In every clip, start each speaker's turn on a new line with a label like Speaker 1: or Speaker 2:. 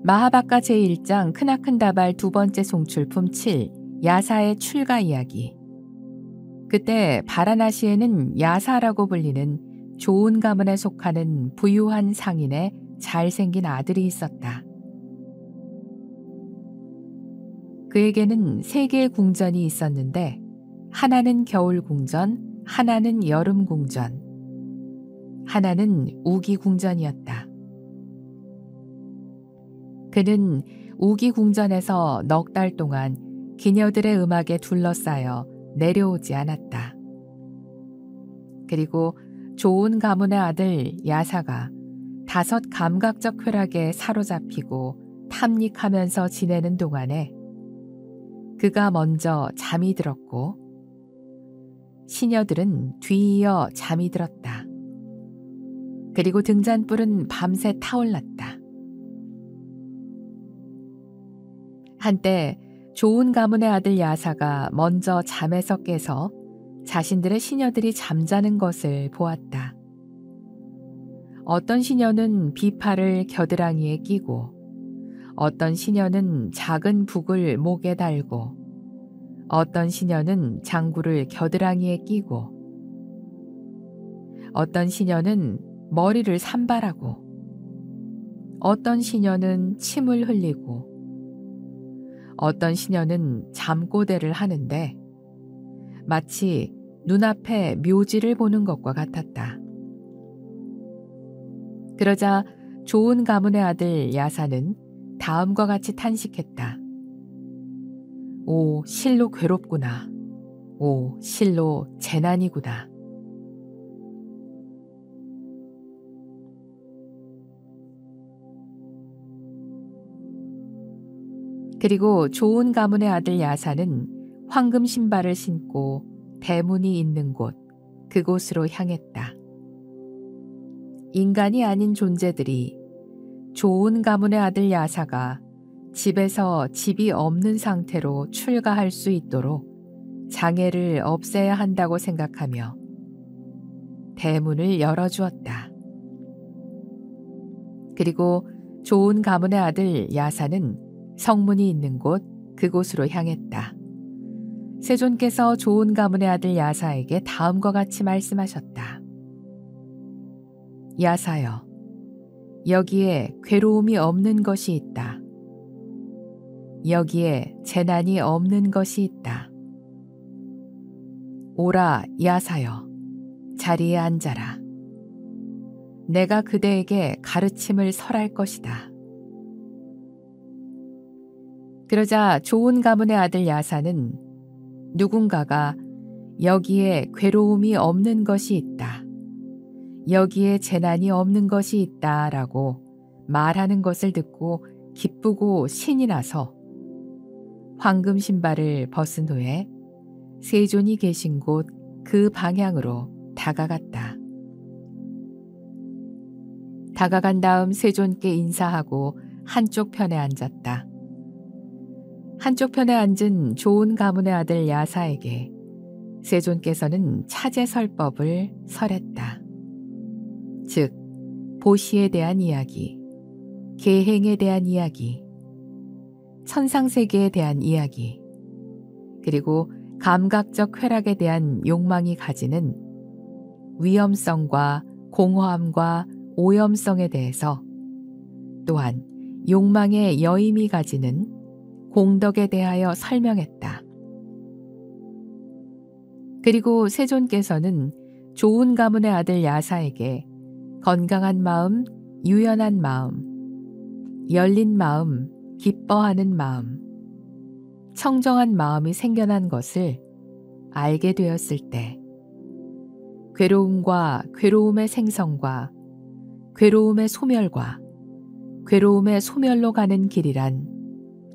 Speaker 1: 마하바카 제1장 크나큰다발 두 번째 송출품 7 야사의 출가 이야기. 그때 바라나시에는 야사라고 불리는 좋은 가문에 속하는 부유한 상인의 잘생긴 아들이 있었다. 그에게는 3개의 궁전이 있었는데 하나는 겨울 궁전, 하나는 여름 궁전, 하나는 우기 궁전이었다. 그는 우기 궁전에서 넉 달 동안 기녀들의 음악에 둘러싸여 내려오지 않았다. 그리고 좋은 가문의 아들 야사가 5 감각적 쾌락에 사로잡히고 탐닉하면서 지내는 동안에 그가 먼저 잠이 들었고 시녀들은 뒤이어 잠이 들었다. 그리고 등잔불은 밤새 타올랐다. 한때 좋은 가문의 아들 야사가 먼저 잠에서 깨서 자신들의 시녀들이 잠자는 것을 보았다. 어떤 시녀는 비파를 겨드랑이에 끼고 어떤 시녀는 작은 북을 목에 달고 어떤 시녀는 장구를 겨드랑이에 끼고 어떤 시녀는 머리를 산발하고 어떤 시녀는 침을 흘리고 어떤 시녀는 잠꼬대를 하는데 마치 눈앞에 묘지를 보는 것과 같았다. 그러자 좋은 가문의 아들 야사는 다음과 같이 탄식했다. 오, 실로 괴롭구나. 오, 실로 재난이구나. 그리고 좋은 가문의 아들 야사는 황금 신발을 신고 대문이 있는 곳, 그곳으로 향했다. 인간이 아닌 존재들이 좋은 가문의 아들 야사가 집에서 집이 없는 상태로 출가할 수 있도록 장애를 없애야 한다고 생각하며 대문을 열어주었다. 그리고 좋은 가문의 아들 야사는 성문이 있는 곳, 그곳으로 향했다. 세존께서 좋은 가문의 아들 야사에게 다음과 같이 말씀하셨다. 야사여, 여기에 괴로움이 없는 것이 있다. 여기에 재난이 없는 것이 있다. 오라, 야사여, 자리에 앉아라. 내가 그대에게 가르침을 설할 것이다. 그러자 좋은 가문의 아들 야사는 누군가가 여기에 괴로움이 없는 것이 있다. 여기에 재난이 없는 것이 있다 라고 말하는 것을 듣고 기쁘고 신이 나서 황금 신발을 벗은 후에 세존이 계신 곳 그 방향으로 다가갔다. 다가간 다음 세존께 인사하고 한쪽 편에 앉았다. 한쪽 편에 앉은 좋은 가문의 아들 야사에게 세존께서는 차제설법을 설했다. 즉, 보시에 대한 이야기, 계행에 대한 이야기, 천상세계에 대한 이야기, 그리고 감각적 쾌락에 대한 욕망이 가지는 위험성과 공허함과 오염성에 대해서, 또한 욕망의 여임이 가지는 공덕에 대하여 설명했다. 그리고 세존께서는 좋은 가문의 아들 야사에게 건강한 마음, 유연한 마음, 열린 마음, 기뻐하는 마음, 청정한 마음이 생겨난 것을 알게 되었을 때 괴로움과 괴로움의 생성과 괴로움의 소멸과 괴로움의 소멸로 가는 길이란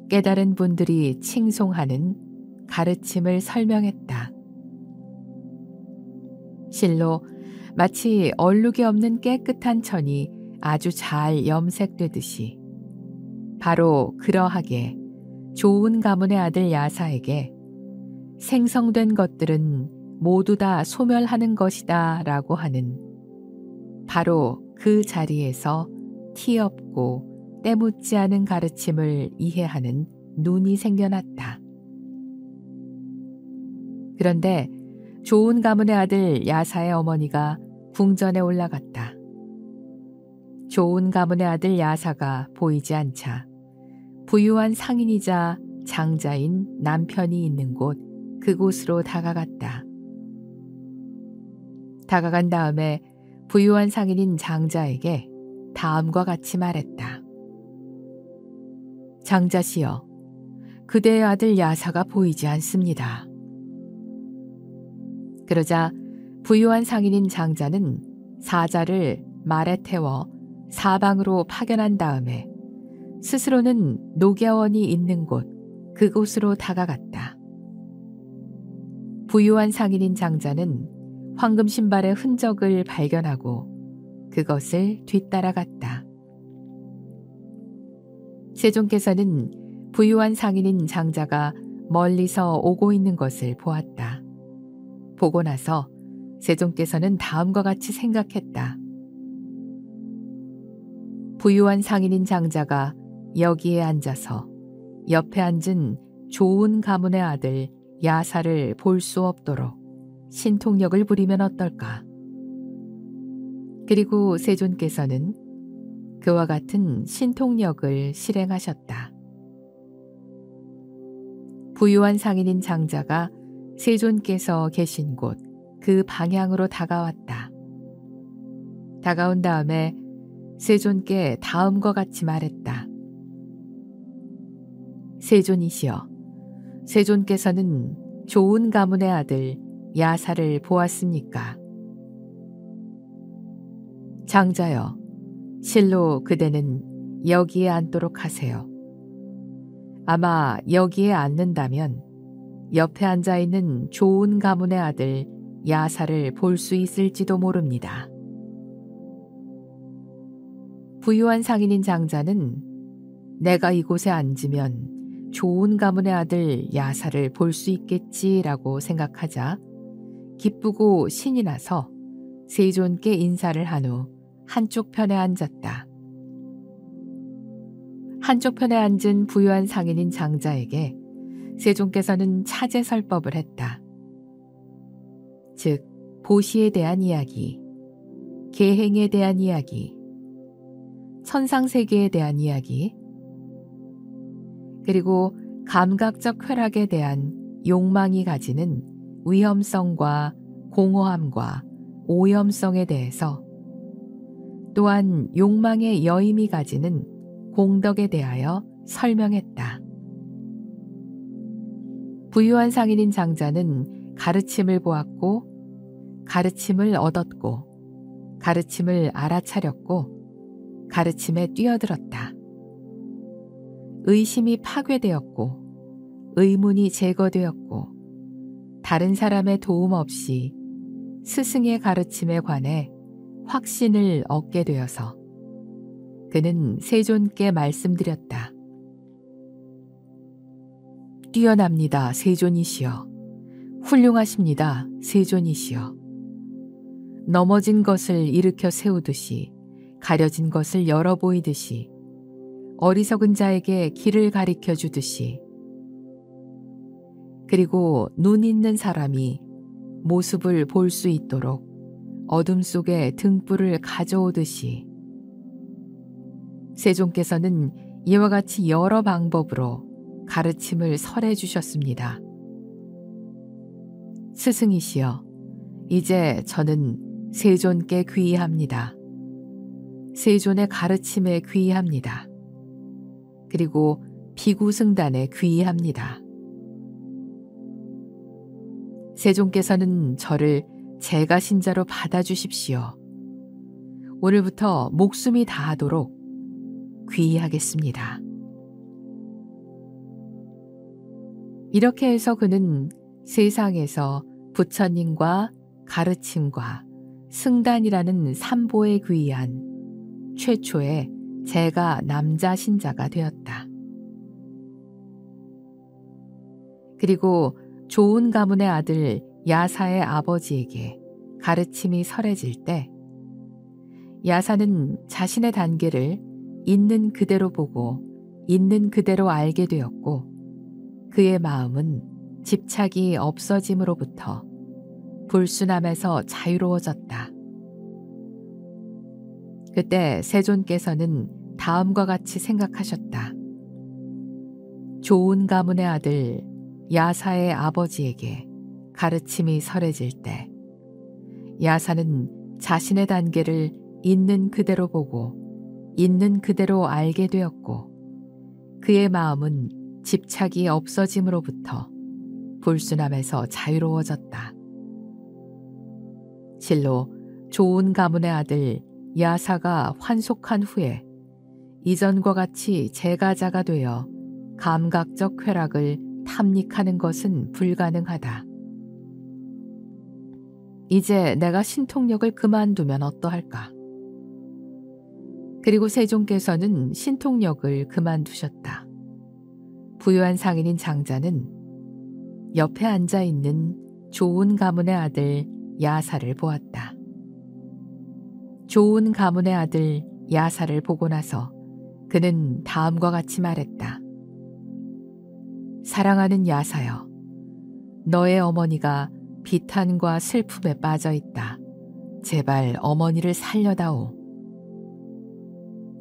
Speaker 1: 깨달은 분들이 칭송하는 가르침을 설명했다. 실로 마치 얼룩이 없는 깨끗한 천이 아주 잘 염색되듯이 바로 그러하게 좋은 가문의 아들 야사에게 생성된 것들은 모두 다 소멸하는 것이다 라고 하는 바로 그 자리에서 티 없고 때묻지 않은 가르침을 이해하는 눈이 생겨났다. 그런데 좋은 가문의 아들 야사의 어머니가 궁전에 올라갔다. 좋은 가문의 아들 야사가 보이지 않자 부유한 상인이자 장자인 남편이 있는 곳 그곳으로 다가갔다. 다가간 다음에 부유한 상인인 장자에게 다음과 같이 말했다. 장자시여, 그대의 아들 야사가 보이지 않습니다. 그러자 부유한 상인인 장자는 사자를 말에 태워 사방으로 파견한 다음에 스스로는 녹야원이 있는 곳 그곳으로 다가갔다. 부유한 상인인 장자는 황금 신발의 흔적을 발견하고 그것을 뒤따라갔다. 세존께서는 부유한 상인인 장자가 멀리서 오고 있는 것을 보았다. 보고 나서 세존께서는 다음과 같이 생각했다. 부유한 상인인 장자가 여기에 앉아서 옆에 앉은 좋은 가문의 아들 야사를 볼 수 없도록 신통력을 부리면 어떨까? 그리고 세존께서는 그와 같은 신통력을 실행하셨다. 부유한 상인인 장자가 세존께서 계신 곳 그 방향으로 다가왔다. 다가온 다음에 세존께 다음과 같이 말했다. 세존이시여, 세존께서는 좋은 가문의 아들 야사를 보았습니까? 장자여, 실로 그대는 여기에 앉도록 하세요. 아마 여기에 앉는다면 옆에 앉아있는 좋은 가문의 아들 야사를 볼 수 있을지도 모릅니다. 부유한 상인인 장자는 내가 이곳에 앉으면 좋은 가문의 아들 야사를 볼 수 있겠지라고 생각하자 기쁘고 신이 나서 세존께 인사를 한 후 한쪽 편에 앉았다. 한쪽 편에 앉은 부유한 상인인 장자에게 세존께서는 차제설법을 했다. 즉, 보시에 대한 이야기, 계행에 대한 이야기, 천상세계에 대한 이야기, 그리고 감각적 쾌락에 대한 욕망이 가지는 위험성과 공허함과 오염성에 대해서, 또한 욕망의 여임이 가지는 공덕에 대하여 설명했다. 부유한 상인인 장자는 가르침을 보았고, 가르침을 얻었고, 가르침을 알아차렸고, 가르침에 뛰어들었다. 의심이 파괴되었고, 의문이 제거되었고, 다른 사람의 도움 없이 스승의 가르침에 관해 확신을 얻게 되어서 그는 세존께 말씀드렸다. 뛰어납니다, 세존이시여. 훌륭하십니다, 세존이시여. 넘어진 것을 일으켜 세우듯이, 가려진 것을 열어 보이듯이, 어리석은 자에게 길을 가리켜 주듯이, 그리고 눈 있는 사람이 모습을 볼 수 있도록 어둠 속에 등불을 가져오듯이, 세존께서는 이와 같이 여러 방법으로 가르침을 설해 주셨습니다. 스승이시여, 이제 저는 세존께 귀의합니다. 세존의 가르침에 귀의합니다. 그리고 비구승단에 귀의합니다. 세존께서는 저를 제가 신자로 받아주십시오. 오늘부터 목숨이 다하도록 귀의하겠습니다. 이렇게 해서 그는 세상에서 부처님과 가르침과 승단이라는 삼보에 귀의한 최초의 제가 남자 신자가 되었다. 그리고 좋은 가문의 아들 야사의 아버지에게 가르침이 설해질 때 야사는 자신의 단계를 있는 그대로 보고 있는 그대로 알게 되었고 그의 마음은 집착이 없어짐으로부터 불순함에서 자유로워졌다. 그때 세존께서는 다음과 같이 생각하셨다. 좋은 가문의 아들 야사의 아버지에게 가르침이 설해질 때 야사는 자신의 단계를 있는 그대로 보고 있는 그대로 알게 되었고 그의 마음은 집착이 없어짐으로부터 불순함에서 자유로워졌다. 실로 좋은 가문의 아들 야사가 환속한 후에 이전과 같이 제가자가 되어 감각적 쾌락을 탐닉하는 것은 불가능하다. 이제 내가 신통력을 그만두면 어떠할까? 그리고 세종께서는 신통력을 그만두셨다. 부유한 상인인 장자는 옆에 앉아있는 좋은 가문의 아들 야사를 보았다. 좋은 가문의 아들 야사를 보고 나서 그는 다음과 같이 말했다. 사랑하는 야사여, 너의 어머니가 비탄과 슬픔에 빠져 있다. 제발 어머니를 살려다오.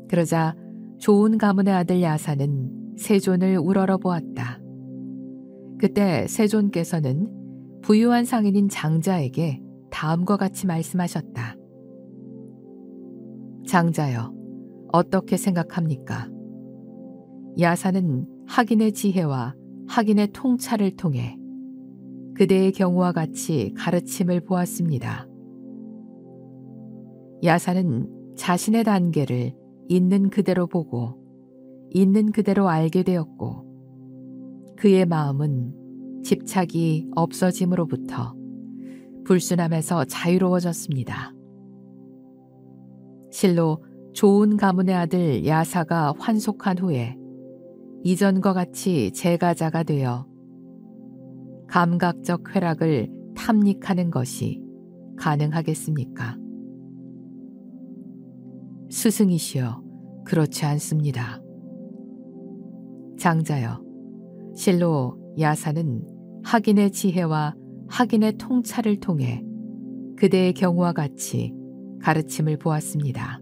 Speaker 1: 그러자 좋은 가문의 아들 야사는 세존을 우러러 보았다. 그때 세존께서는 부유한 상인인 장자에게 다음과 같이 말씀하셨다. 장자여, 어떻게 생각합니까? 야사는 학인의 지혜와 학인의 통찰을 통해 그대의 경우와 같이 가르침을 보았습니다. 야사는 자신의 단계를 있는 그대로 보고 있는 그대로 알게 되었고 그의 마음은 집착이 없어짐으로부터 불순함에서 자유로워졌습니다. 실로 좋은 가문의 아들 야사가 환속한 후에 이전과 같이 제가자가 되어 감각적 쾌락을 탐닉하는 것이 가능하겠습니까? 스승이시여, 그렇지 않습니다. 장자여, 실로 야사는 학인의 지혜와 학인의 통찰을 통해 그대의 경우와 같이 가르침을 보았습니다.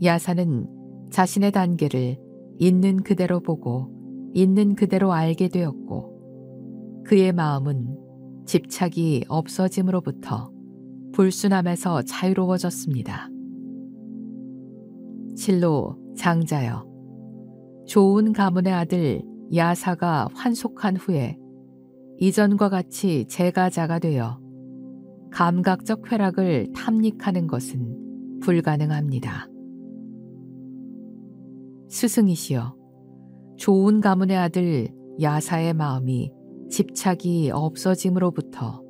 Speaker 1: 야사는 자신의 단계를 있는 그대로 보고 있는 그대로 알게 되었고 그의 마음은 집착이 없어짐으로부터 불순함에서 자유로워졌습니다. 실로 장자여, 좋은 가문의 아들 야사가 환속한 후에 이전과 같이 제가자가 되어 감각적 쾌락을 탐닉하는 것은 불가능합니다. 스승이시여, 좋은 가문의 아들 야사의 마음이 집착이 없어짐으로부터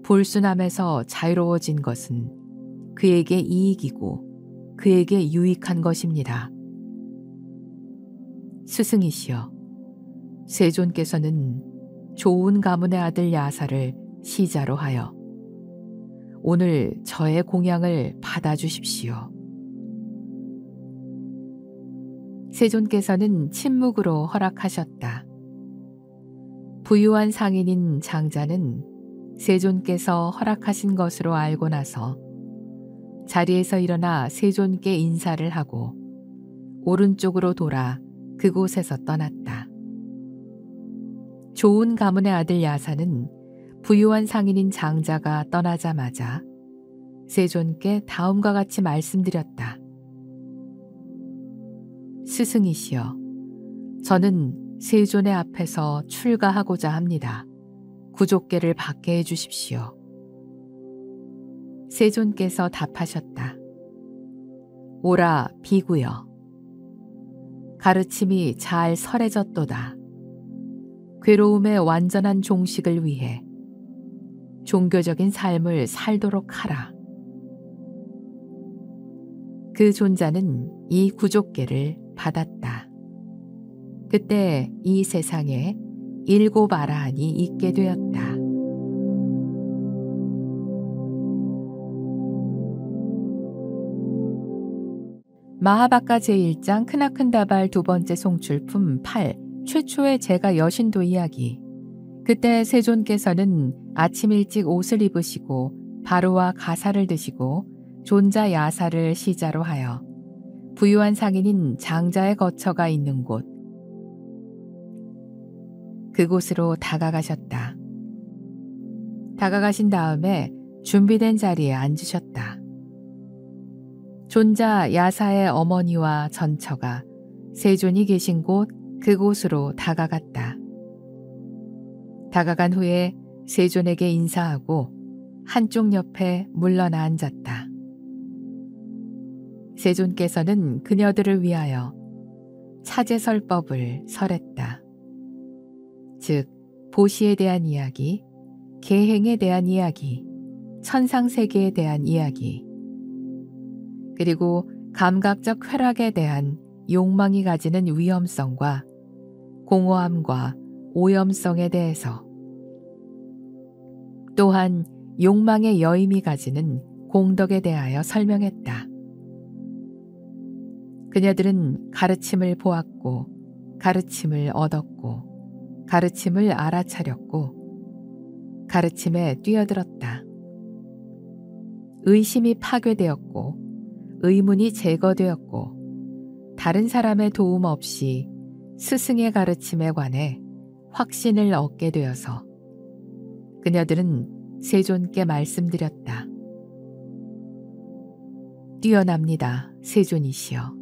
Speaker 1: 불순함에서 자유로워진 것은 그에게 이익이고 그에게 유익한 것입니다. 스승이시여, 세존께서는 좋은 가문의 아들 야사를 시자로 하여 오늘 저의 공양을 받아주십시오. 세존께서는 침묵으로 허락하셨다. 부유한 상인인 장자는 세존께서 허락하신 것으로 알고 나서 자리에서 일어나 세존께 인사를 하고 오른쪽으로 돌아 그곳에서 떠났다. 좋은 가문의 아들 야사는 부유한 상인인 장자가 떠나자마자 세존께 다음과 같이 말씀드렸다. 스승이시여, 저는 세존의 앞에서 출가하고자 합니다. 구족계를 받게 해주십시오. 세존께서 답하셨다. 오라 비구여. 가르침이 잘 설해졌도다. 괴로움의 완전한 종식을 위해 종교적인 삶을 살도록 하라. 그 존자는 이 구족계를 받았다. 그때 이 세상에 7 아라한이 있게 되었다. 마하바카 제1장 크나큰다발 두 번째 송출품 8. 최초의 제가 여신도 이야기. 그때 세존께서는 아침 일찍 옷을 입으시고 바로와 가사를 드시고 존자 야사를 시자로 하여 부유한 상인인 장자의 거처가 있는 곳 그곳으로 다가가셨다. 다가가신 다음에 준비된 자리에 앉으셨다. 존자 야사의 어머니와 전처가 세존이 계신 곳 그곳으로 다가갔다. 다가간 후에 세존에게 인사하고 한쪽 옆에 물러나 앉았다. 세존께서는 그녀들을 위하여 차제설법을 설했다. 즉 보시에 대한 이야기, 계행에 대한 이야기, 천상세계에 대한 이야기, 그리고 감각적 쾌락에 대한 욕망이 가지는 위험성과 공허함과 오염성에 대해서, 또한 욕망의 여임이 가지는 공덕에 대하여 설명했다. 그녀들은 가르침을 보았고 가르침을 얻었고 가르침을 알아차렸고 가르침에 뛰어들었다. 의심이 파괴되었고 의문이 제거되었고 다른 사람의 도움 없이 스승의 가르침에 관해 확신을 얻게 되어서 그녀들은 세존께 말씀드렸다. 뛰어납니다, 세존이시여.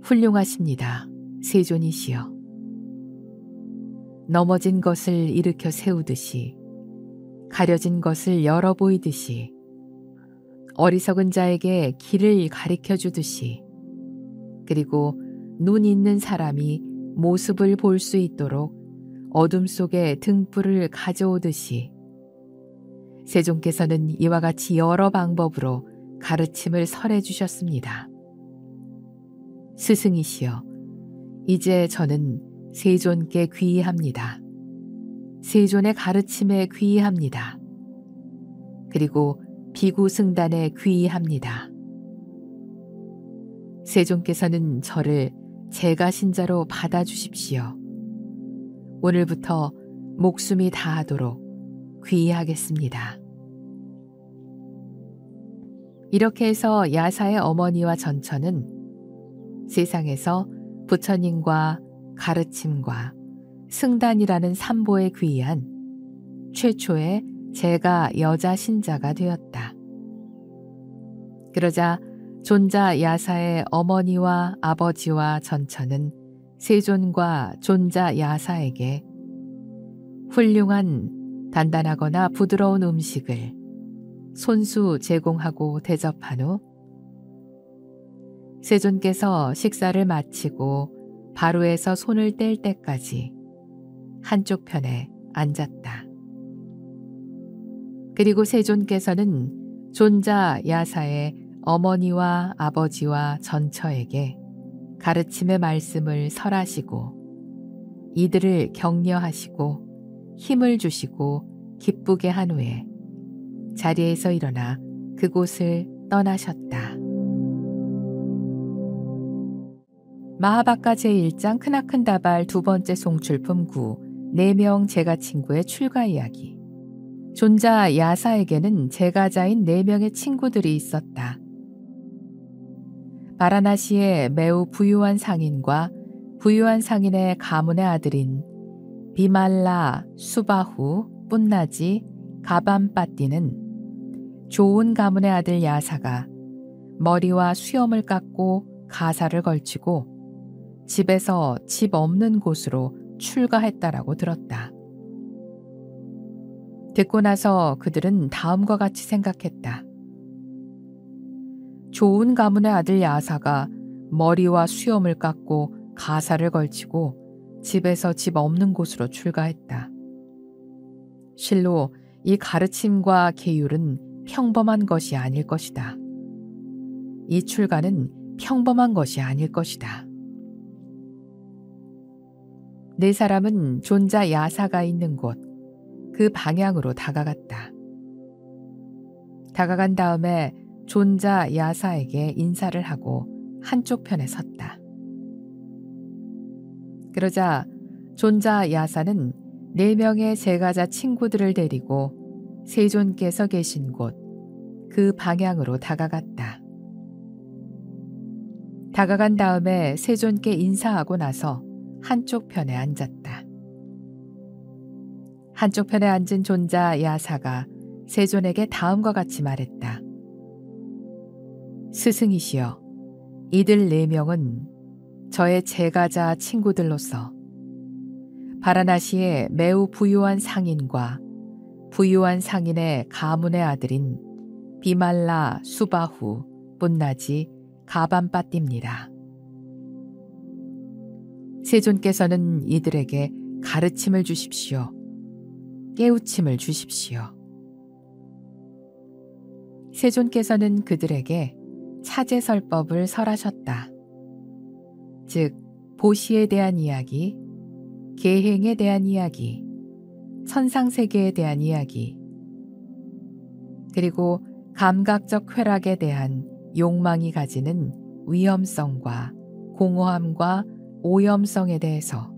Speaker 1: 훌륭하십니다, 세존이시여. 넘어진 것을 일으켜 세우듯이, 가려진 것을 열어 보이듯이, 어리석은 자에게 길을 가리켜 주듯이, 그리고 눈 있는 사람이 모습을 볼 수 있도록 어둠 속에 등불을 가져오듯이 세존께서는 이와 같이 여러 방법으로 가르침을 설해 주셨습니다. 스승이시여, 이제 저는 세존께 귀의합니다. 세존의 가르침에 귀의합니다. 그리고 비구승단에 귀의합니다. 세존께서는 저를 제가 신자로 받아주십시오. 오늘부터 목숨이 다하도록 귀의하겠습니다. 이렇게 해서 야사의 어머니와 전처는 세상에서 부처님과 가르침과 승단이라는 삼보에 귀의한 최초의 제가 여자 신자가 되었다. 그러자 존자 야사의 어머니와 아버지와 전처는 세존과 존자 야사에게 훌륭한 단단하거나 부드러운 음식을 손수 제공하고 대접한 후 세존께서 식사를 마치고 바로에서 손을 뗄 때까지 한쪽 편에 앉았다. 그리고 세존께서는 존자 야사의 어머니와 아버지와 전처에게 가르침의 말씀을 설하시고 이들을 격려하시고 힘을 주시고 기쁘게 한 후에 자리에서 일어나 그곳을 떠나셨다. 마하바카 제1장 크나큰다발 두 번째 송출품 9. 4명 제가 친구의 출가 이야기. 존자 야사에게는 제가자인 4명의 친구들이 있었다. 바라나시의 매우 부유한 상인과 부유한 상인의 가문의 아들인 비말라, 수바후, 뿐나지, 가밤빠띠는 좋은 가문의 아들 야사가 머리와 수염을 깎고 가사를 걸치고 집에서 집 없는 곳으로 출가했다라고 들었다. 듣고 나서 그들은 다음과 같이 생각했다. 좋은 가문의 아들 야사가 머리와 수염을 깎고 가사를 걸치고 집에서 집 없는 곳으로 출가했다. 실로 이 가르침과 계율은 평범한 것이 아닐 것이다. 이 출가는 평범한 것이 아닐 것이다. 4사람은 존자 야사가 있는 곳, 그 방향으로 다가갔다. 다가간 다음에 존자 야사에게 인사를 하고 한쪽 편에 섰다. 그러자 존자 야사는 4명의 제가자 친구들을 데리고 세존께서 계신 곳 그 방향으로 다가갔다. 다가간 다음에 세존께 인사하고 나서 한쪽 편에 앉았다. 한쪽 편에 앉은 존자 야사가 세존에게 다음과 같이 말했다. 스승이시여, 이들 4명은 저의 제가자 친구들로서 바라나시의 매우 부유한 상인과 부유한 상인의 가문의 아들인 비말라 수바후 뿐나지 가반빠띠입니다. 세존께서는 이들에게 가르침을 주십시오. 깨우침을 주십시오. 세존께서는 그들에게 차제설법을 설하셨다. 즉, 보시에 대한 이야기, 계행에 대한 이야기, 천상세계에 대한 이야기, 그리고 감각적 쾌락에 대한 욕망이 가지는 위험성과 공허함과 오염성에 대해서,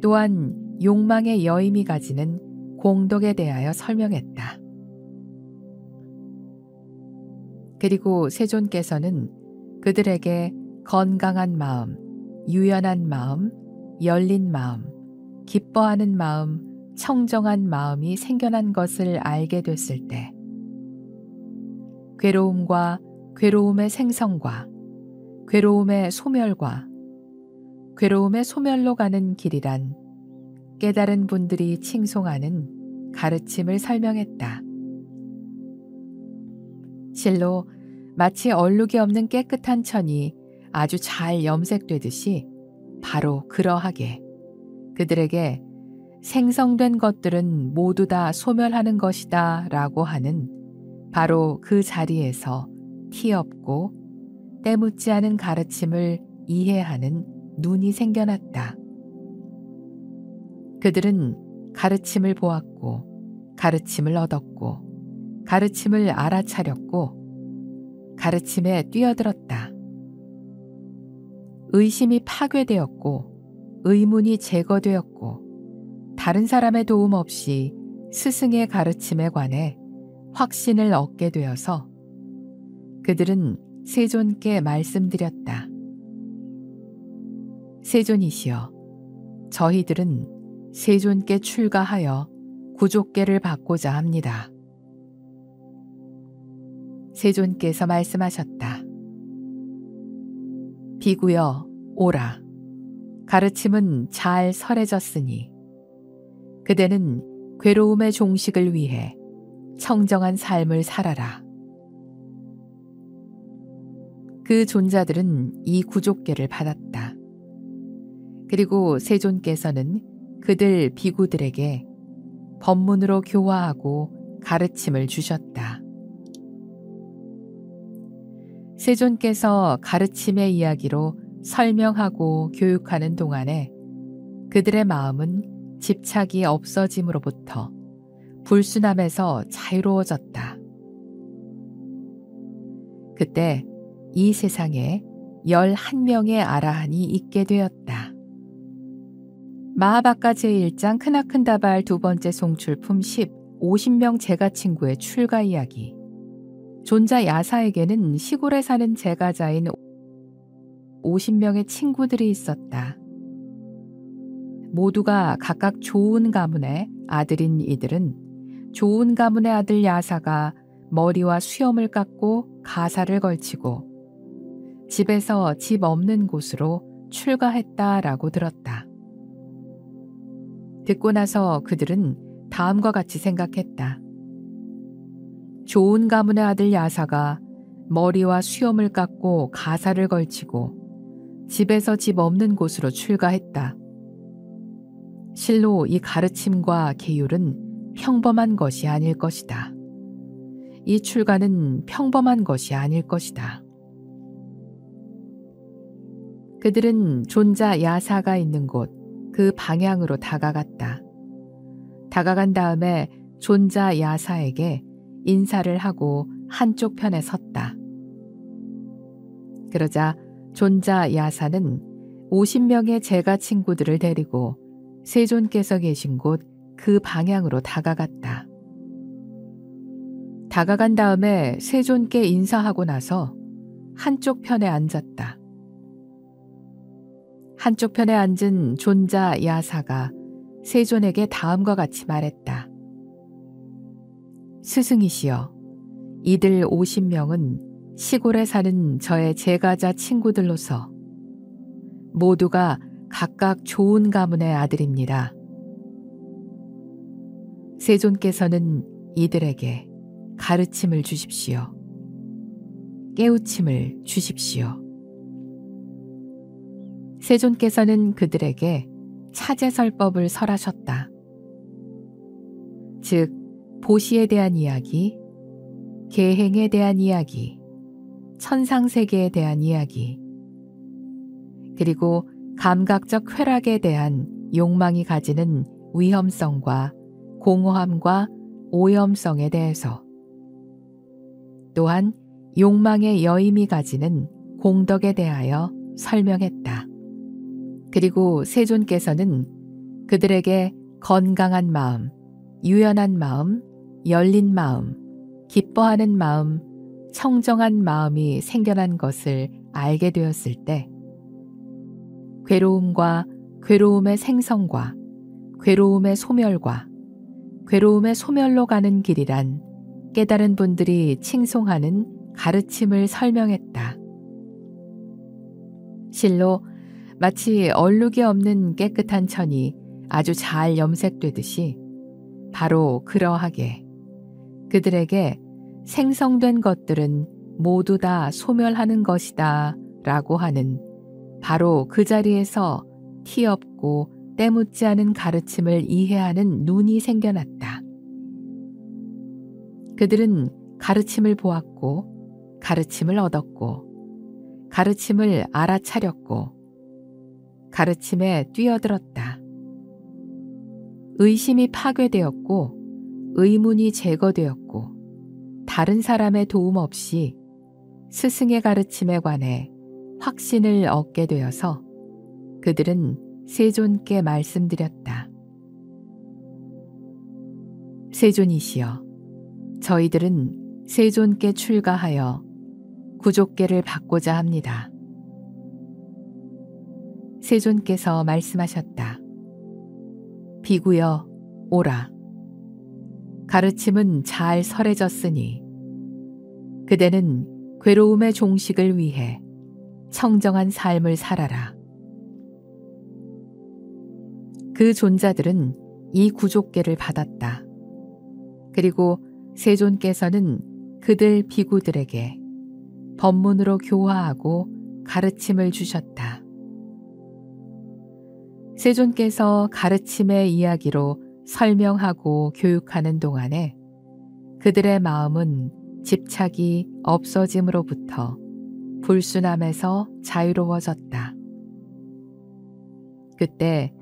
Speaker 1: 또한 욕망의 여임이 가지는 공덕에 대하여 설명했다. 그리고 세존께서는 그들에게 건강한 마음, 유연한 마음, 열린 마음, 기뻐하는 마음, 청정한 마음이 생겨난 것을 알게 됐을 때 괴로움과 괴로움의 생성과 괴로움의 소멸과 괴로움의 소멸로 가는 길이란 깨달은 분들이 칭송하는 가르침을 설명했다. 실로 마치 얼룩이 없는 깨끗한 천이 아주 잘 염색되듯이 바로 그러하게 그들에게 생성된 것들은 모두 다 소멸하는 것이다 라고 하는 바로 그 자리에서 티없고 때묻지 않은 가르침을 이해하는 눈이 생겨났다. 그들은 가르침을 보았고 가르침을 얻었고 가르침을 알아차렸고 가르침에 뛰어들었다. 의심이 파괴되었고 의문이 제거되었고 다른 사람의 도움 없이 스승의 가르침에 관해 확신을 얻게 되어서 그들은 세존께 말씀드렸다. 세존이시여, 저희들은 세존께 출가하여 구족계를 받고자 합니다. 세존께서 말씀하셨다. 비구여, 오라. 가르침은 잘 설해졌으니 그대는 괴로움의 종식을 위해 청정한 삶을 살아라. 그 존자들은 이 구족계를 받았다. 그리고 세존께서는 그들 비구들에게 법문으로 교화하고 가르침을 주셨다. 세존께서 가르침의 이야기로 설명하고 교육하는 동안에 그들의 마음은 집착이 없어짐으로부터 불순함에서 자유로워졌다. 그때 이 세상에 11명의 아라한이 있게 되었다. 마하바카 제1장 크나큰다발 2번째 송출품 10, 50명 제가친구의 출가 이야기. 존자 야사에게는 시골에 사는 제가자인 50명의 친구들이 있었다. 모두가 각각 좋은 가문의 아들인 이들은 좋은 가문의 아들 야사가 머리와 수염을 깎고 가사를 걸치고 집에서 집 없는 곳으로 출가했다라고 들었다. 듣고 나서 그들은 다음과 같이 생각했다. 좋은 가문의 아들 야사가 머리와 수염을 깎고 가사를 걸치고 집에서 집 없는 곳으로 출가했다. 실로 이 가르침과 계율은 평범한 것이 아닐 것이다. 이 출가는 평범한 것이 아닐 것이다. 그들은 존자 야사가 있는 곳, 그 방향으로 다가갔다. 다가간 다음에 존자 야사에게 인사를 하고 한쪽 편에 섰다. 그러자 존자 야사는 50명의 제가 친구들을 데리고 세존께서 계신 곳 그 방향으로 다가갔다. 다가간 다음에 세존께 인사하고 나서 한쪽 편에 앉았다. 한쪽 편에 앉은 존자 야사가 세존에게 다음과 같이 말했다. 스승이시여, 이들 50명은 시골에 사는 저의 제가자 친구들로서 모두가 각각 좋은 가문의 아들입니다. 세존께서는 이들에게 가르침을 주십시오. 깨우침을 주십시오. 세존께서는 그들에게 차제설법을 설하셨다. 즉, 보시에 대한 이야기, 계행에 대한 이야기, 천상세계에 대한 이야기, 그리고 감각적 쾌락에 대한 욕망이 가지는 위험성과 공허함과 오염성에 대해서, 또한 욕망의 여임이 가지는 공덕에 대하여 설명했다. 그리고 세존께서는 그들에게 건강한 마음, 유연한 마음, 열린 마음, 기뻐하는 마음, 청정한 마음이 생겨난 것을 알게 되었을 때 괴로움과 괴로움의 생성과 괴로움의 소멸과 괴로움의 소멸로 가는 길이란 깨달은 분들이 칭송하는 가르침을 설명했다. 실로 마치 얼룩이 없는 깨끗한 천이 아주 잘 염색되듯이 바로 그러하게 그들에게 생성된 것들은 모두 다 소멸하는 것이다 라고 하는 바로 그 자리에서 티 없고 때묻지 않은 가르침을 이해하는 눈이 생겨났다. 그들은 가르침을 보았고 가르침을 얻었고 가르침을 알아차렸고 가르침에 뛰어들었다. 의심이 파괴되었고 의문이 제거되었고 다른 사람의 도움 없이 스승의 가르침에 관해 확신을 얻게 되어서 그들은 세존께 말씀드렸다. 세존이시여, 저희들은 세존께 출가하여 구족계를 받고자 합니다. 세존께서 말씀하셨다. 비구여, 오라. 가르침은 잘 설해졌으니 그대는 괴로움의 종식을 위해 청정한 삶을 살아라. 그 존자들은 이 구족계를 받았다. 그리고 세존께서는 그들 비구들에게 법문으로 교화하고 가르침을 주셨다. 세존께서 가르침의 이야기로 설명하고 교육하는 동안에 그들의 마음은 집착이 없어짐으로부터 불순함에서 자유로워졌다. 그때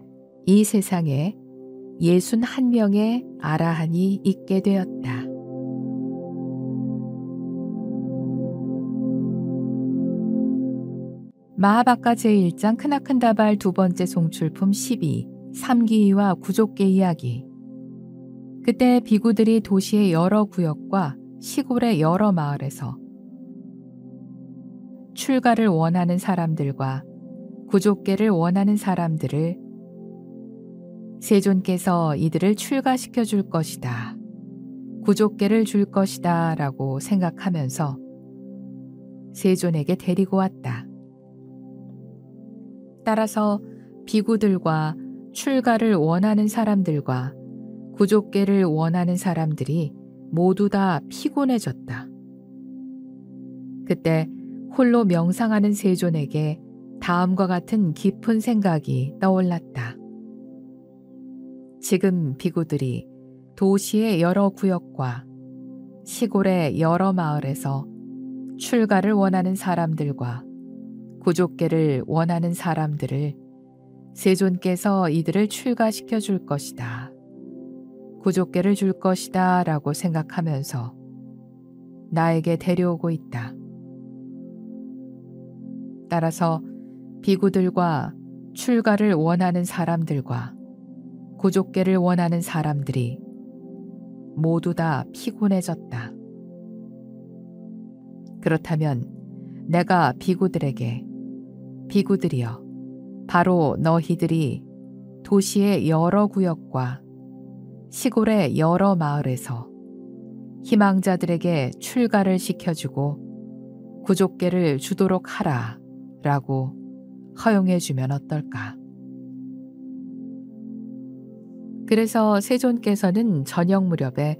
Speaker 1: 이 세상에 61명의 아라한이 있게 되었다. 마하바카 제1장 크나큰다발 두 번째 송출품 12 삼기와 구족계 이야기. 그때 비구들이 도시의 여러 구역과 시골의 여러 마을에서 출가를 원하는 사람들과 구족계를 원하는 사람들을 세존께서 이들을 출가시켜 줄 것이다, 구족계를 줄 것이다 라고 생각하면서 세존에게 데리고 왔다. 따라서 비구들과 출가를 원하는 사람들과 구족계를 원하는 사람들이 모두 다 피곤해졌다. 그때 홀로 명상하는 세존에게 다음과 같은 깊은 생각이 떠올랐다. 지금 비구들이 도시의 여러 구역과 시골의 여러 마을에서 출가를 원하는 사람들과 구족계를 원하는 사람들을 세존께서 이들을 출가시켜 줄 것이다, 구족계를 줄 것이다 라고 생각하면서 나에게 데려오고 있다. 따라서 비구들과 출가를 원하는 사람들과 구족계를 원하는 사람들이 모두 다 피곤해졌다. 그렇다면 내가 비구들에게 비구들이여 바로 너희들이 도시의 여러 구역과 시골의 여러 마을에서 희망자들에게 출가를 시켜주고 구족계를 주도록 하라 라고 허용해주면 어떨까? 그래서 세존께서는 저녁 무렵에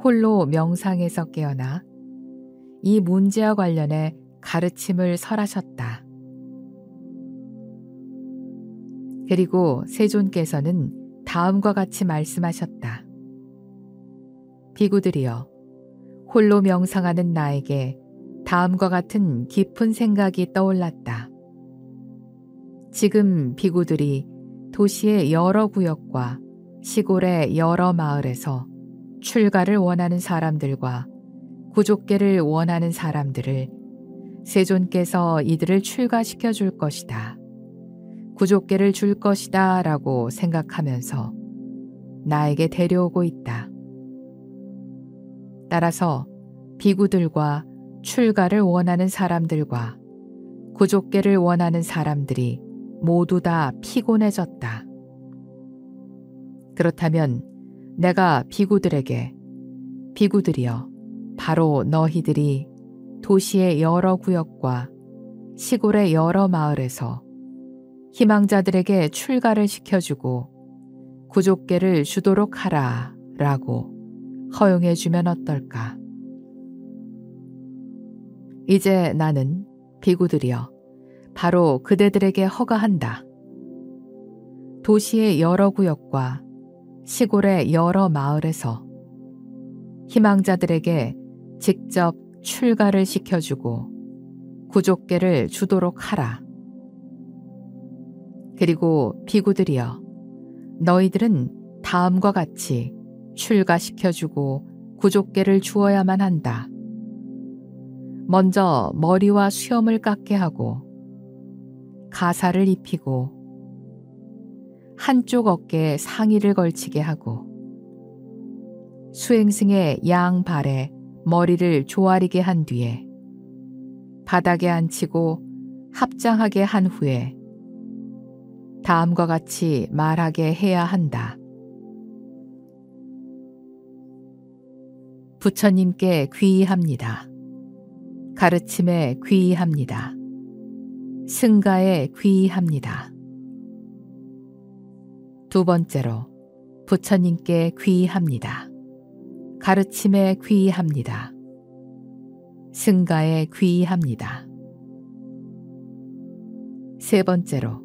Speaker 1: 홀로 명상에서 깨어나 이 문제와 관련해 가르침을 설하셨다. 그리고 세존께서는 다음과 같이 말씀하셨다. 비구들이여, 홀로 명상하는 나에게 다음과 같은 깊은 생각이 떠올랐다. 지금 비구들이 도시의 여러 구역과 시골의 여러 마을에서 출가를 원하는 사람들과 구족계를 원하는 사람들을 세존께서 이들을 출가시켜 줄 것이다. 구족계를 줄 것이다 라고 생각하면서 나에게 데려오고 있다. 따라서 비구들과 출가를 원하는 사람들과 구족계를 원하는 사람들이 모두 다 피곤해졌다. 그렇다면 내가 비구들에게 비구들이여 바로 너희들이 도시의 여러 구역과 시골의 여러 마을에서 희망자들에게 출가를 시켜주고 구족계를 주도록 하라 라고 허용해주면 어떨까? 이제 나는 비구들이여 바로 그대들에게 허가한다. 도시의 여러 구역과 시골의 여러 마을에서 희망자들에게 직접 출가를 시켜주고 구족계를 주도록 하라. 그리고 비구들이여 너희들은 다음과 같이 출가시켜주고 구족계를 주어야만 한다. 먼저 머리와 수염을 깎게 하고 가사를 입히고 한쪽 어깨에 상의를 걸치게 하고 수행승의 양발에 머리를 조아리게 한 뒤에 바닥에 앉히고 합장하게 한 후에 다음과 같이 말하게 해야 한다. 부처님께 귀의합니다. 가르침에 귀의합니다. 승가에 귀의합니다. 두 번째로 부처님께 귀의합니다. 가르침에 귀의합니다. 승가에 귀의합니다. 세 번째로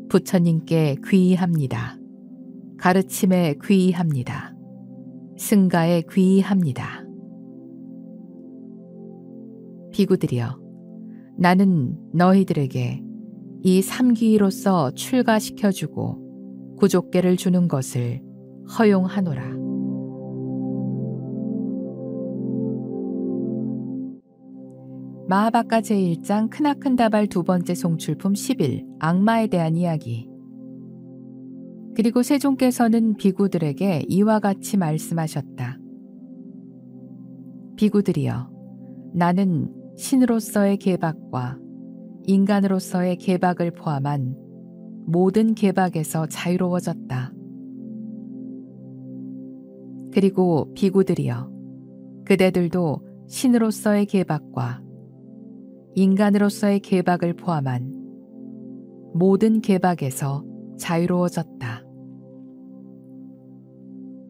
Speaker 1: 부처님께 귀의합니다. 가르침에 귀의합니다. 승가에 귀의합니다. 비구들이여, 나는 너희들에게 이 삼귀로서 출가시켜주고 구족계를 주는 것을 허용하노라. 마하바카 제1장 크나큰다발 두 번째 송출품 11 악마에 대한 이야기. 그리고 세존께서는 비구들에게 이와 같이 말씀하셨다. 비구들이여, 나는 신으로서의 계박과 인간으로서의 계박을 포함한 모든 계박에서 자유로워졌다. 그리고 비구들이여, 그대들도 신으로서의 계박과 인간으로서의 계박을 포함한 모든 계박에서 자유로워졌다.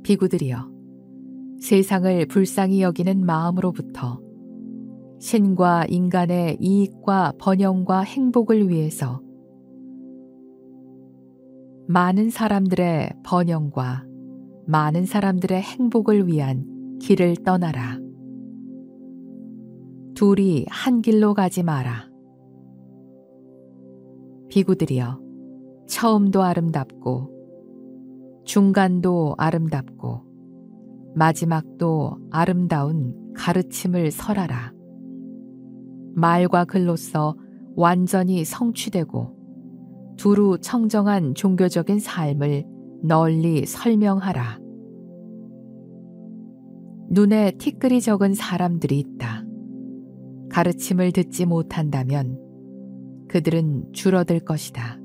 Speaker 1: 비구들이여, 세상을 불쌍히 여기는 마음으로부터 신과 인간의 이익과 번영과 행복을 위해서 많은 사람들의 번영과 많은 사람들의 행복을 위한 길을 떠나라. 둘이 한 길로 가지 마라. 비구들이여, 처음도 아름답고 중간도 아름답고 마지막도 아름다운 가르침을 설하라. 말과 글로써 완전히 성취되고 두루 청정한 종교적인 삶을 널리 설명하라. 눈에 티끌이 적은 사람들이 있다. 가르침을 듣지 못한다면 그들은 줄어들 것이다.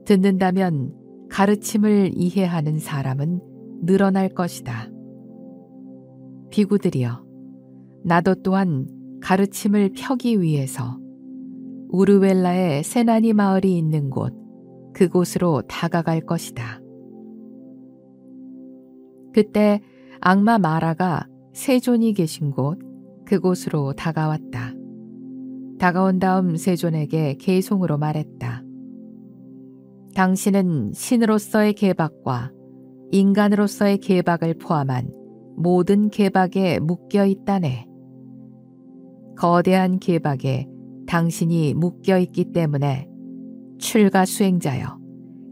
Speaker 1: 듣는다면 가르침을 이해하는 사람은 늘어날 것이다. 비구들이여, 나도 또한 가르침을 펴기 위해서 우르웰라의 세나니 마을이 있는 곳, 그곳으로 다가갈 것이다. 그때 악마 마라가 세존이 계신 곳, 그곳으로 다가왔다. 다가온 다음 세존에게 계송으로 말했다. 당신은 신으로서의 계박과 인간으로서의 계박을 포함한 모든 계박에 묶여 있다네. 거대한 계박에 당신이 묶여 있기 때문에 출가 수행자여,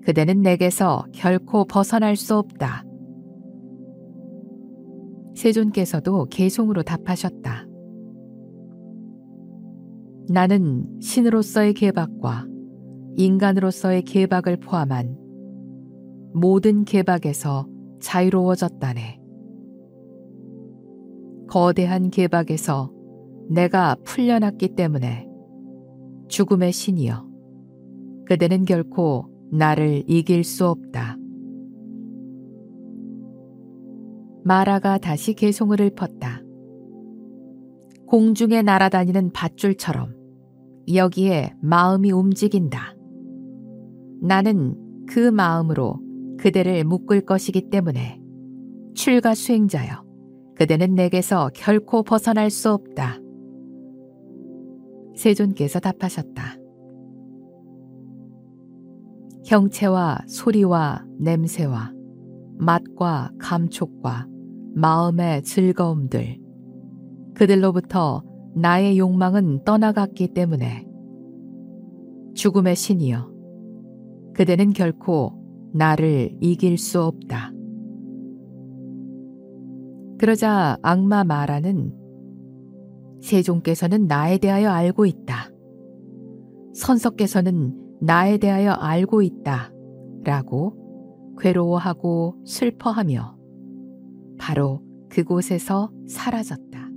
Speaker 1: 그대는 내게서 결코 벗어날 수 없다. 세존께서도 계송으로 답하셨다. 나는 신으로서의 계박과 인간으로서의 계박을 포함한 모든 계박에서 자유로워졌다네. 거대한 계박에서 내가 풀려났기 때문에 죽음의 신이여, 그대는 결코 나를 이길 수 없다. 마라가 다시 계송을 읊었다. 공중에 날아다니는 밧줄처럼 여기에 마음이 움직인다. 나는 그 마음으로 그대를 묶을 것이기 때문에 출가 수행자여, 그대는 내게서 결코 벗어날 수 없다. 세존께서 답하셨다. 형체와 소리와 냄새와 맛과 감촉과 마음의 즐거움들, 그들로부터 나의 욕망은 떠나갔기 때문에 죽음의 신이여, 그대는 결코 나를 이길 수 없다. 그러자 악마 마라는 세존께서는 나에 대하여 알고 있다. 선석께서는 나에 대하여 알고 있다. 라고 괴로워하고 슬퍼하며 바로 그곳에서 사라졌다.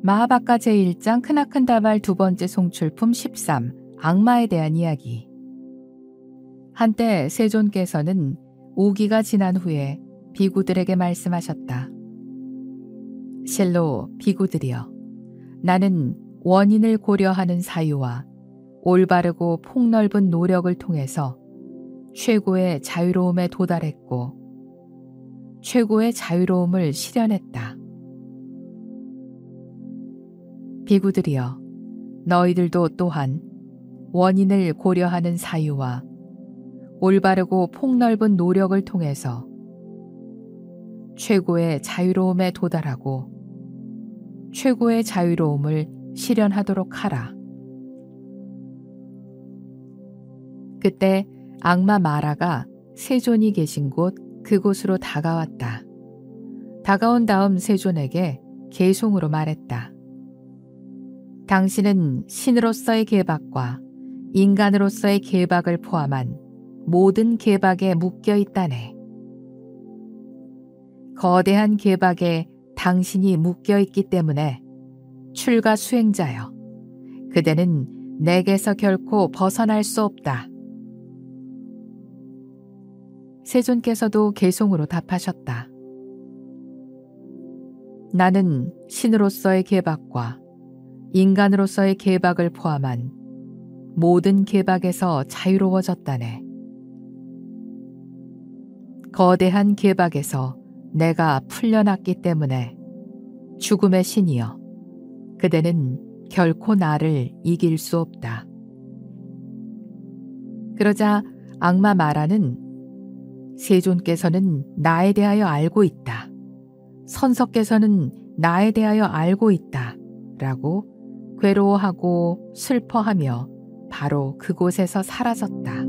Speaker 1: 마하바카 제1장 크나큰다발 두 번째 송출품 13 악마에 대한 이야기. 한때 세존께서는 우기가 지난 후에 비구들에게 말씀하셨다. 실로 비구들이여, 나는 원인을 고려하는 사유와 올바르고 폭넓은 노력을 통해서 최고의 자유로움에 도달했고 최고의 자유로움을 실현했다. 비구들이여, 너희들도 또한 원인을 고려하는 사유와 올바르고 폭넓은 노력을 통해서 최고의 자유로움에 도달하고 최고의 자유로움을 실현하도록 하라. 그때 악마 마라가 세존이 계신 곳 그곳으로 다가왔다. 다가온 다음 세존에게 계송으로 말했다. 당신은 신으로서의 계박과 인간으로서의 계박을 포함한 모든 계박에 묶여 있다네. 거대한 계박에 당신이 묶여 있기 때문에 출가 수행자여, 그대는 내게서 결코 벗어날 수 없다. 세존께서도 계송으로 답하셨다. 나는 신으로서의 계박과 인간으로서의 계박을 포함한 모든 계박에서 자유로워졌다네. 거대한 계박에서 내가 풀려났기 때문에 죽음의 신이여, 그대는 결코 나를 이길 수 없다. 그러자 악마 마라는 세존께서는 나에 대하여 알고 있다. 선석께서는 나에 대하여 알고 있다. 라고 괴로워하고 슬퍼하며 바로 그곳에서 사라졌다.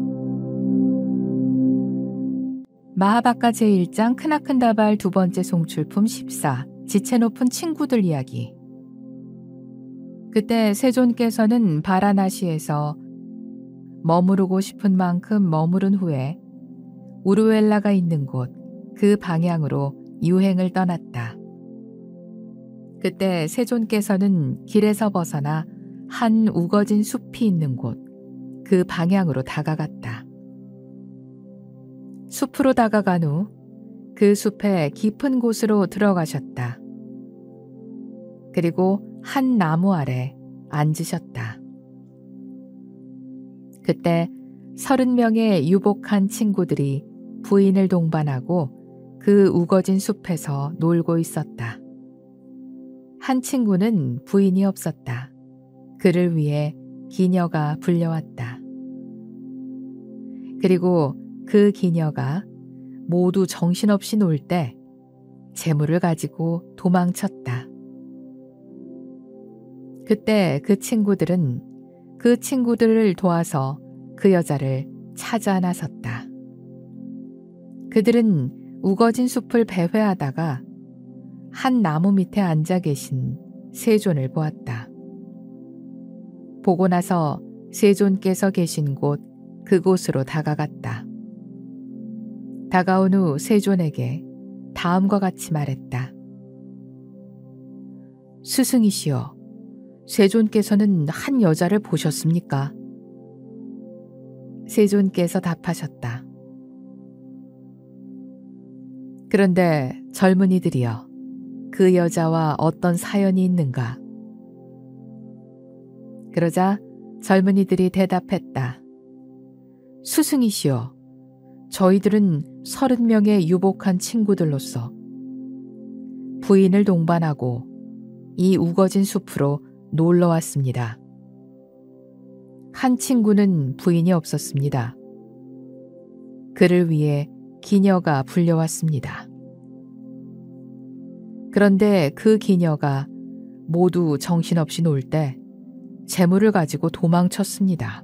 Speaker 1: 마하바카 제1장 크나큰다발 두 번째 송출품 14 지체 높은 친구들 이야기. 그때 세존께서는 바라나시에서 머무르고 싶은 만큼 머무른 후에 우르웰라가 있는 곳 그 방향으로 유행을 떠났다. 그때 세존께서는 길에서 벗어나 한 우거진 숲이 있는 곳 그 방향으로 다가갔다. 숲으로 다가간 후 그 숲의 깊은 곳으로 들어가셨다. 그리고 한 나무 아래 앉으셨다. 그때 30명의 유복한 친구들이 부인을 동반하고 그 우거진 숲에서 놀고 있었다. 한 친구는 부인이 없었다. 그를 위해 기녀가 불려왔다. 그리고 그 기녀가 모두 정신없이 놀 때 재물을 가지고 도망쳤다. 그때 그 친구들은 그 친구들을 도와서 그 여자를 찾아 나섰다. 그들은 우거진 숲을 배회하다가 한 나무 밑에 앉아 계신 세존을 보았다. 보고 나서 세존께서 계신 곳 그곳으로 다가갔다. 다가온 후 세존에게 다음과 같이 말했다. 스승이시여, 세존께서는 한 여자를 보셨습니까? 세존께서 답하셨다. 그런데 젊은이들이여, 그 여자와 어떤 사연이 있는가? 그러자 젊은이들이 대답했다. 스승이시여, 저희들은 30명의 유복한 친구들로서 부인을 동반하고 이 우거진 숲으로 놀러 왔습니다. 한 친구는 부인이 없었습니다. 그를 위해 기녀가 불려왔습니다. 그런데 그 기녀가 모두 정신없이 놀 때 재물을 가지고 도망쳤습니다.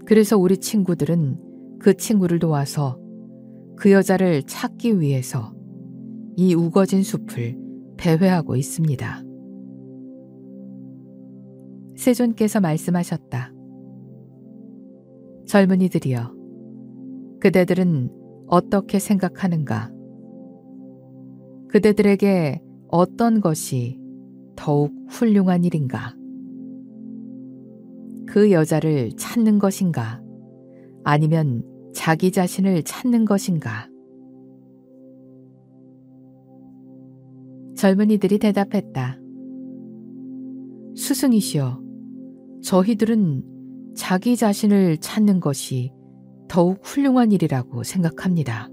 Speaker 1: 그래서 우리 친구들은 그 친구를 도와서 그 여자를 찾기 위해서 이 우거진 숲을 배회하고 있습니다. 세존께서 말씀하셨다. 젊은이들이여, 그대들은 어떻게 생각하는가? 그대들에게 어떤 것이 더욱 훌륭한 일인가? 그 여자를 찾는 것인가? 아니면 자기 자신을 찾는 것인가? 젊은이들이 대답했다. 스승이시여, 저희들은 자기 자신을 찾는 것이 더욱 훌륭한 일이라고 생각합니다.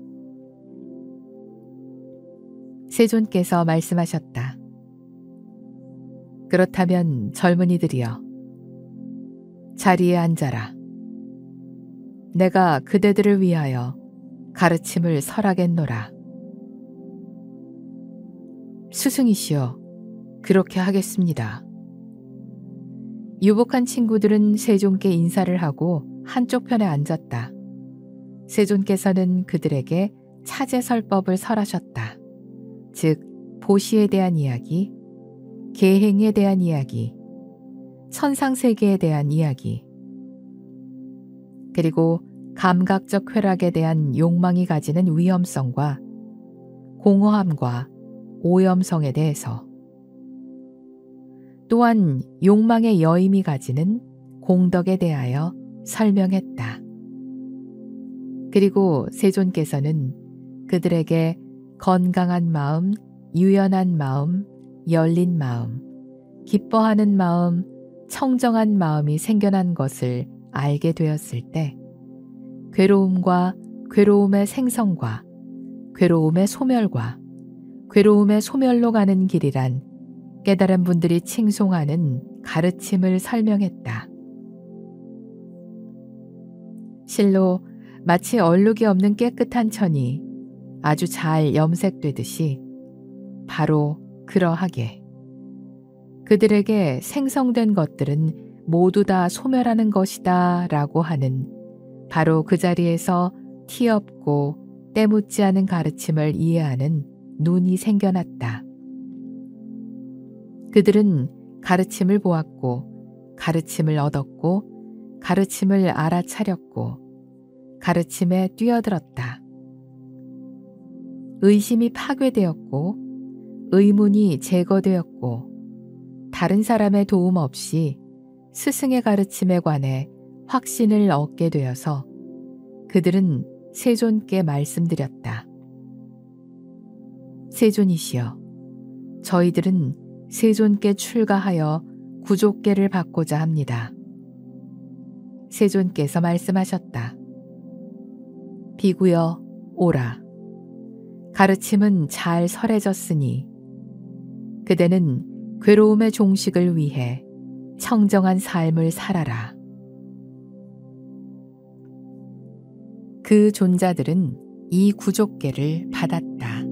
Speaker 1: 세존께서 말씀하셨다. 그렇다면 젊은이들이여, 자리에 앉아라. 내가 그대들을 위하여 가르침을 설하겠노라. 스승이시여, 그렇게 하겠습니다. 유복한 친구들은 세존께 인사를 하고 한쪽 편에 앉았다. 세존께서는 그들에게 차제설법을 설하셨다. 즉, 보시에 대한 이야기, 계행에 대한 이야기, 천상세계에 대한 이야기, 그리고 감각적 쾌락에 대한 욕망이 가지는 위험성과 공허함과 오염성에 대해서, 또한 욕망의 여임이 가지는 공덕에 대하여 설명했다. 그리고 세존께서는 그들에게 건강한 마음, 유연한 마음, 열린 마음, 기뻐하는 마음, 청정한 마음이 생겨난 것을 알게 되었을 때 괴로움과 괴로움의 생성과 괴로움의 소멸과 괴로움의 소멸로 가는 길이란 깨달은 분들이 칭송하는 가르침을 설명했다. 실로 마치 얼룩이 없는 깨끗한 천이 아주 잘 염색되듯이 바로 그러하게 그들에게 생성된 것들은 모두 다 소멸하는 것이다 라고 하는 바로 그 자리에서 티 없고 때묻지 않은 가르침을 이해하는 눈이 생겨났다. 그들은 가르침을 보았고 가르침을 얻었고 가르침을 알아차렸고 가르침에 뛰어들었다. 의심이 파괴되었고 의문이 제거되었고 다른 사람의 도움 없이 스승의 가르침에 관해 확신을 얻게 되어서 그들은 세존께 말씀드렸다. 세존이시여, 저희들은 세존께 출가하여 구족계를 받고자 합니다. 세존께서 말씀하셨다. 비구여, 오라. 가르침은 잘 설해졌으니 그대는 괴로움의 종식을 위해 청정한 삶을 살아라. 그 존자들은 이 구족계를 받았다.